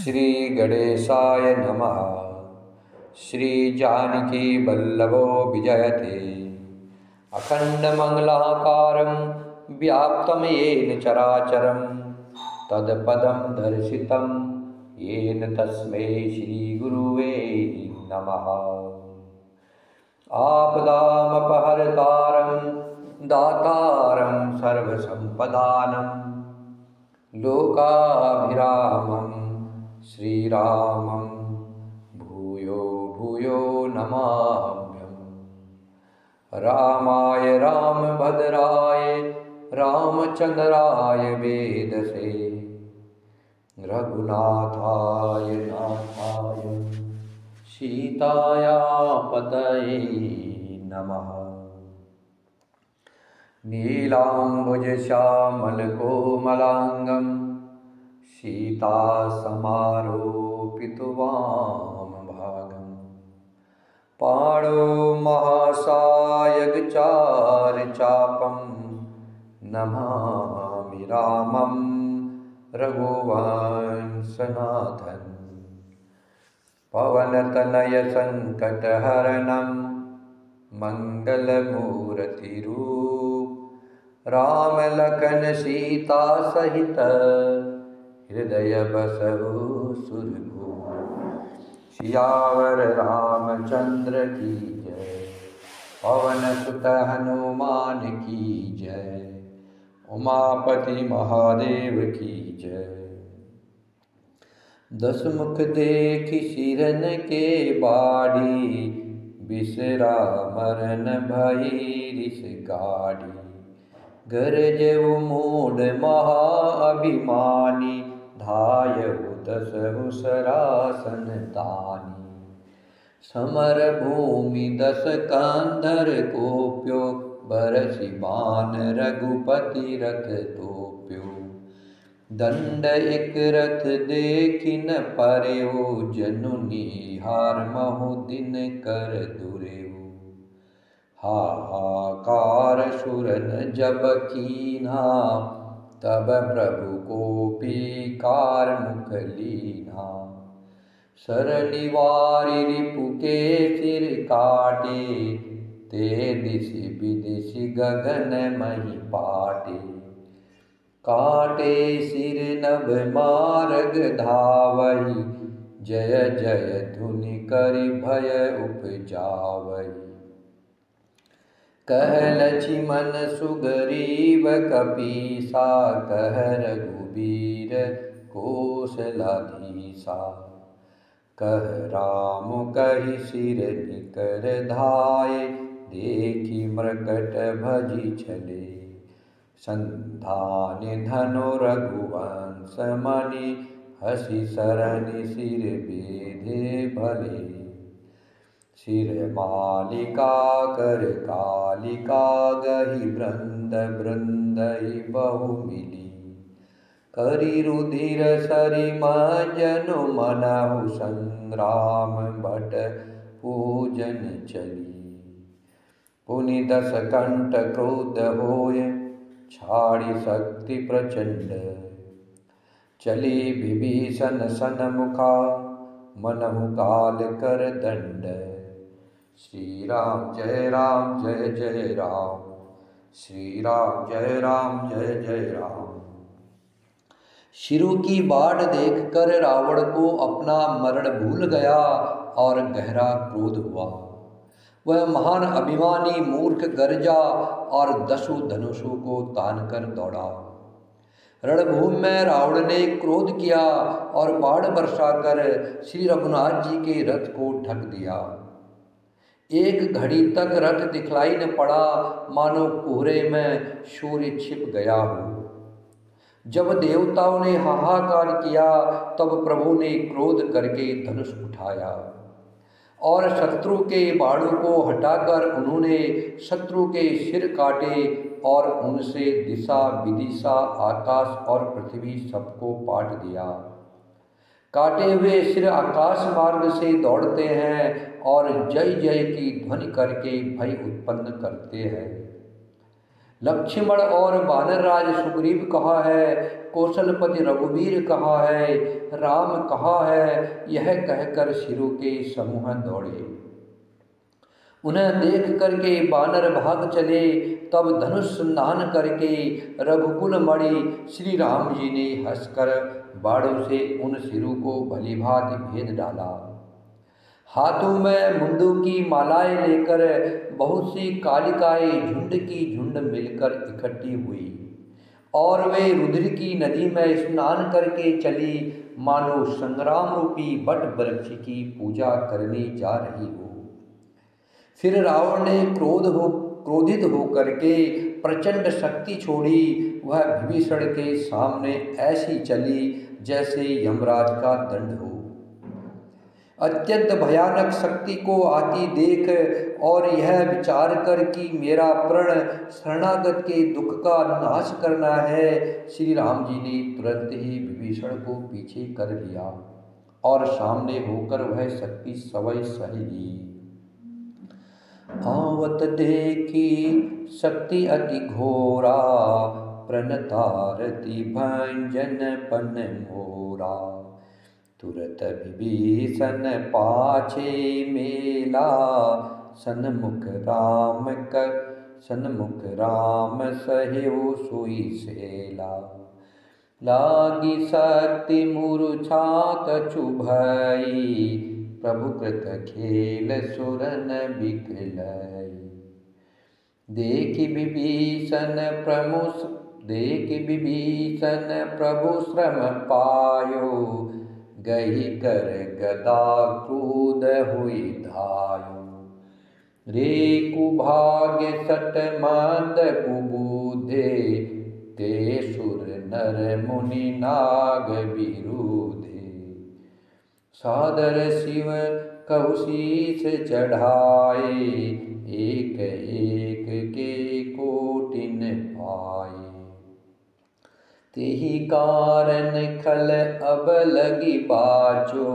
श्री गणेशाय नमः। श्री जानकी वल्लभो विजयते अखंडमंगलाकारं व्याप्तं येन चराचरं तत्पदं दर्शितं येन तस्मै श्रीगुरुवे नमः। आपदामपहर्तारं दातारं सर्वसम्पदानं लोकाभिरामं श्रीरामं भूयो भूयो नमाम्यहम्। रामाय रामभद्राय रामचंद्राय वेदसे रघुनाथाय नाथाय सीताया पतये नमः। नीलाम्बुजश्यामलकोमलाङ्गं सीतासमारोपितवामभागं पाणौ महासायकचारुचापं नमामि रामं रघुवंशनाथं। पवनतनयसङ्कटहरणं मङ्गलमूर्तिरूप राम लखन सीता सहित हृदय बसहु सुरभूप। सियावर रामचंद्र की जय, पवन सुत हनुमान की जय, उमापति महादेव की जय। दस मुख देखि सिरन के बाड़ी, बिसरा मरन भई रिस गाड़ी। गरजऊ मूढ़ महाअभिमानी, धायऊ दसहु सरासन तानी। समर भूमि दस कंधर कोप्यो, बरसि बाण रघुपति रथ तोप्यो। दंड एक रथ देखि न परेऊ, जनु निहारमहु दिन कर दुरेऊ। हाहाकार सुरन जब कीन्हा, तब प्रभु कोपीकार मुख लीन्हा। सरली वारि रिपु के सिर काटे, ते दिशि विदिशि गगन मही पाटे। काटे सिर नभ मार्ग धावहि, जय जय धुनि करि भय उपजावहि। कह लक्ष्मण सुग्रीव कपीसा, कह रघुबीर कौशलाधीसा। कह राम कहि सिर निकर धाये, देखि मृगट भजि चले। संधान धनु रघुवंश मणि, हसि सरनि सिर बेधे भले। सिर मालिका कर कालिका, गहि बृंद बृंदहि बहु मिली। करि रुधिर सरिमा जनु मनहु, संग्राम भट पूजन चली। पुनि दस कंठ क्रोध होय, छाड़ी शक्ति प्रचंड। चली विभीषण सन्मुखा, मनहु काल कर दंड। श्री राम जय जय राम, श्री राम जय जय राम। शिरु की बाढ़ देखकर रावण को अपना मरण भूल गया और गहरा क्रोध हुआ। वह महान अभिमानी मूर्ख गर्जा और दसों धनुषों को तानकर दौड़ा। रणभूमि में रावण ने क्रोध किया और बाढ़ बरसा कर श्री रघुनाथ जी के रथ को ढक दिया। एक घड़ी तक रथ दिखलाई न पड़ा, मानो कोहरे में सूर्य छिप गया हो। जब देवताओं ने हाहाकार किया, तब प्रभु ने क्रोध करके धनुष उठाया और शत्रु के बाणों को हटाकर उन्होंने शत्रु के सिर काटे और उनसे दिशा विदिशा आकाश और पृथ्वी सबको पाट दिया। काटे हुए सिर आकाश मार्ग से दौड़ते हैं और जय जय की ध्वनि करके भय उत्पन्न करते हैं। लक्ष्मण और वानरराज सुग्रीव कहाँ है, कौशलपति रघुवीर कहाँ है, राम कहाँ है, यह कहकर सिरों के समूह दौड़े। उन्हें देख करके वानर भाग चले। तब धनुष संधान करके रघुकुल मणि श्री राम जी ने हंसकर बाणों से उन सिरों को भली भांति भेद डाला। हाथों में मुंदों की मालाएं लेकर बहुत सी कालिकाएं झुंड की झुंड मिलकर इकट्ठी हुई और वे रुद्र की नदी में स्नान करके चली, मानो संग्राम रूपी वट वृक्ष की पूजा करने जा रही हो। फिर रावण ने क्रोधित होकर के प्रचंड शक्ति छोड़ी। वह विभीषण के सामने ऐसी चली जैसे यमराज का दंड हो। अत्यंत भयानक शक्ति को आती देख और यह विचार कर कि मेरा प्रण शरणागत के दुख का नाश करना है, श्री राम जी ने तुरंत ही विभीषण को पीछे कर लिया और सामने होकर वह शक्ति सवै सह ली। आवत देखी शक्ति अति घोरा, प्रणतारति भंजन पन मोरा। तुरत विभीषण पाछे मेला, सन्मुख राम सहेउ सोई सेला। लागी शक्ति मूर्छा कछु भई, प्रभु कृत खेल सुरन बिकलई। देखि विभीषण प्रभु श्रम पायो, गही कर गदा क्रोध हुई धायो। रे कुभाग्य सट मंद कुबुधे, ते सुर नर मुनि नाग विरुधे। सादर शिव कहु शीस चढ़ाए, एक एक के कोटिन पाए। तेहि कारण खल अब लगी बाचो,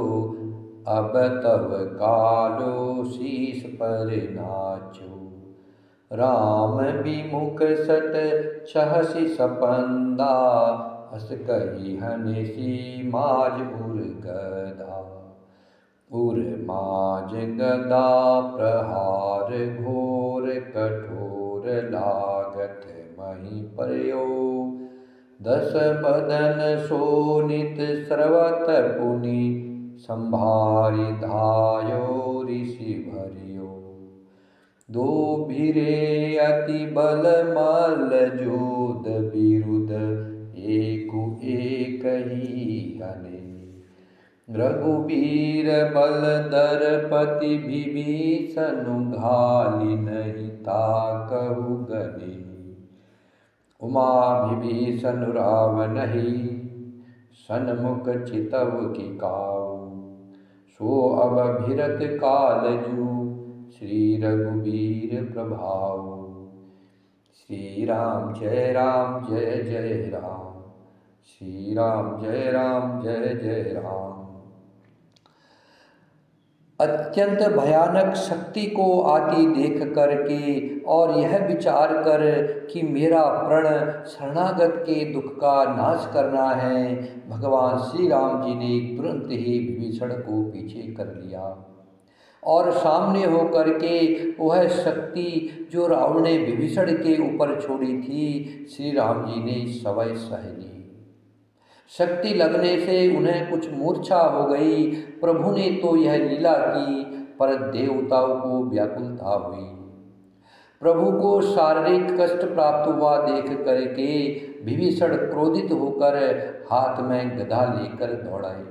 अब तब कालो शीस पर नाचो। राम विमुख सट सहसि सपंदा, हस कही हनिसी माज उर गदा। उर माज गदा प्रहार घोर, कठोर लागत मही पर्यो। दस बदन शोणित स्रवत पुनि, संभारि धायो ऋषि भरियो। दो भिरे अति बल मल जोध विरुद्ध, एकु एक ही हने। रघुबीर बल दरपति विभीषण, घाली नहीं ताकहु गने। उमा विभीषण रावनहि, सन्मुख चितव की काऊ। सो अब भिरत कालजू, श्री रघुबीर प्रभाऊ। श्री राम जय जय राम, श्री राम जय जय राम। अत्यंत भयानक शक्ति को आती देख करके और यह विचार कर कि मेरा प्रण शरणागत के दुख का नाश करना है, भगवान श्री राम जी ने तुरंत ही विभीषण को पीछे कर लिया और सामने होकर के वह शक्ति जो रावण ने विभीषण के ऊपर छोड़ी थी, श्री राम जी ने सवै सह ली। शक्ति लगने से उन्हें कुछ मूर्छा हो गई। प्रभु ने तो यह लीला की, पर देवताओं को व्याकुलता हुई। प्रभु को शारीरिक कष्ट प्राप्त हुआ देख करके विभीषण क्रोधित होकर हाथ में गदा लेकर दौड़ाए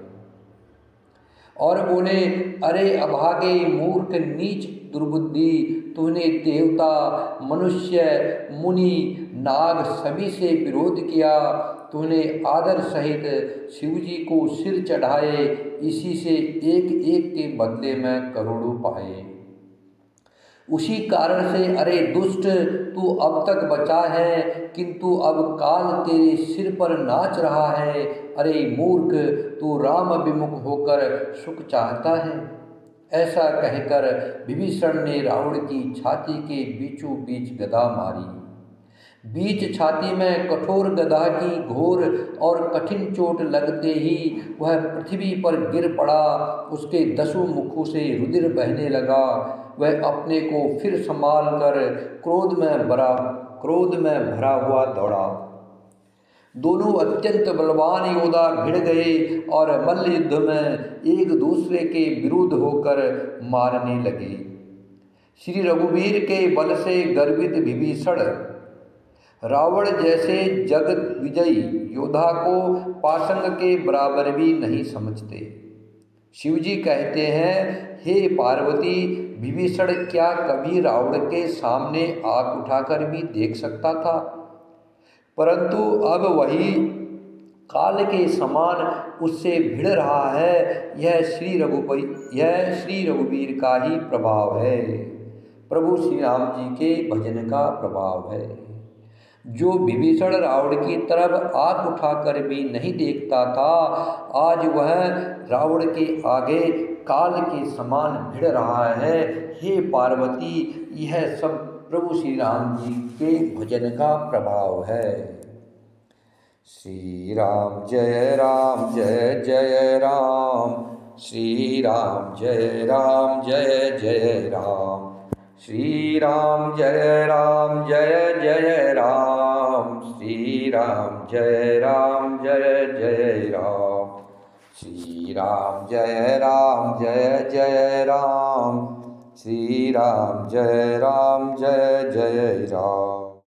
और बोले, अरे अभागे मूर्ख नीच दुर्बुद्धि, तूने देवता मनुष्य मुनि नाग सभी से विरोध किया। तूने आदर सहित शिवजी को सिर चढ़ाए, इसी से एक एक के बदले में करोड़ों पाए। उसी कारण से अरे दुष्ट, तू अब तक बचा है, किंतु अब काल तेरे सिर पर नाच रहा है। अरे मूर्ख, तू राम विमुख होकर सुख चाहता है। ऐसा कहकर विभीषण ने रावण की छाती के बीचों बीच गदा मारी। बीच छाती में कठोर गदा की घोर और कठिन चोट लगते ही वह पृथ्वी पर गिर पड़ा। उसके 10 मुखों से रुधिर बहने लगा। वह अपने को फिर संभाल कर क्रोध में भरा हुआ दौड़ा। दोनों अत्यंत बलवान योद्धा भिड़ गए और मल्ल युद्ध में एक दूसरे के विरुद्ध होकर मारने लगे। श्री रघुवीर के बल से गर्वित विभीषण रावण जैसे जगत विजयी योद्धा को पाशंग के बराबर भी नहीं समझते। शिवजी कहते हैं, हे पार्वती, विभीषण क्या कभी रावण के सामने आंख उठाकर भी देख सकता था? परंतु अब वही काल के समान उससे भिड़ रहा है। यह श्री रघुवीर का ही प्रभाव है, प्रभु श्री राम जी के भजन का प्रभाव है। जो विभीषण रावण की तरफ आंख उठाकर भी नहीं देखता था, आज वह रावण के आगे काल के समान भिड़ रहा है। हे पार्वती, यह सब प्रभु श्री राम जी के भजन का प्रभाव है। श्री राम जय जय राम, श्री राम जय जय राम, श्री राम जय जय राम, श्री राम जय जय राम, श्री राम जय जय राम, श्री राम जय जय राम।